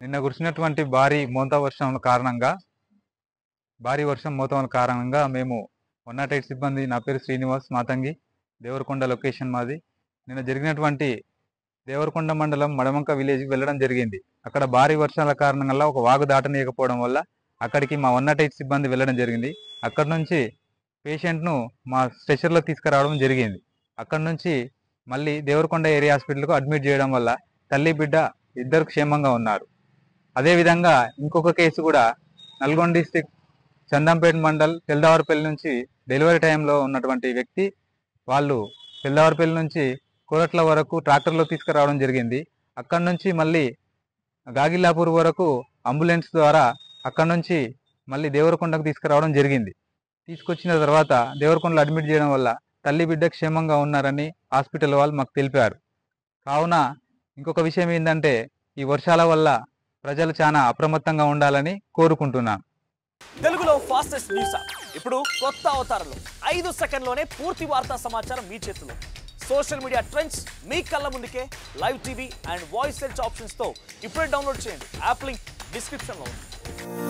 నిన్న కురిసినటువంటి భారీ వర్షం మోతాదు కారణంగా మేము 108 సిబ్బంది, నా పేరు శ్రీనివాస్ మాతంగి, దేవరకొండ లొకేషన్ మాది. నిన్న జరిగినటువంటి దేవరకొండ మండలం మడమంక విలేజ్కి వెళ్ళడం జరిగింది. అక్కడ భారీ వర్షాల కారణంగా ఒక వాగు దాటనీయకపోవడం వల్ల అక్కడికి మా 108 సిబ్బంది వెళ్ళడం జరిగింది. అక్కడ నుంచి పేషెంట్ను మా స్ట్రెచర్లో తీసుకురావడం జరిగింది. అక్కడ నుంచి మళ్ళీ దేవరకొండ ఏరియా హాస్పిటల్కు అడ్మిట్ చేయడం వల్ల తల్లి బిడ్డ ఇద్దరు క్షేమంగా ఉన్నారు. అదేవిధంగా ఇంకొక కేసు కూడా నల్గొండ డిస్టిక్ చందంపేట మండల్ తెల్దావరపల్లి నుంచి డెలివరీ టైంలో ఉన్నటువంటి వ్యక్తి, వాళ్ళు తెల్దావరపల్లి నుంచి కోరట్ల వరకు ట్రాక్టర్లో తీసుకురావడం జరిగింది. అక్కడ నుంచి మళ్ళీ గాగిల్లాపూర్ వరకు అంబులెన్స్ ద్వారా అక్కడ నుంచి మళ్ళీ దేవరకొండకు తీసుకురావడం జరిగింది. తీసుకొచ్చిన తర్వాత దేవరకొండలో అడ్మిట్ చేయడం వల్ల తల్లి బిడ్డ క్షేమంగా ఉన్నారని హాస్పిటల్ వాళ్ళు మాకు తెలిపారు. కావున ఇంకొక విషయం ఏంటంటే, ఈ వర్షాల వల్ల ప్రజలు చాలా అప్రమత్తంగా ఉండాలని కోరుకుంటున్నాను. తెలుగులో ఫాస్టెస్ట్ న్యూస్ ఇప్పుడు కొత్త అవతారంలో 5 సెకండ్లోనే పూర్తి వార్తా సమాచారం మీ చేతిలో. సోషల్ మీడియా ట్రెండ్స్ మీ కళ్ళ ముందుకే live TV and voice search ఆప్షన్స్తో ఇప్పుడే డౌన్లోడ్ చేయండి. యాప్ లింక్ డిస్క్రిప్షన్లో ఉంది.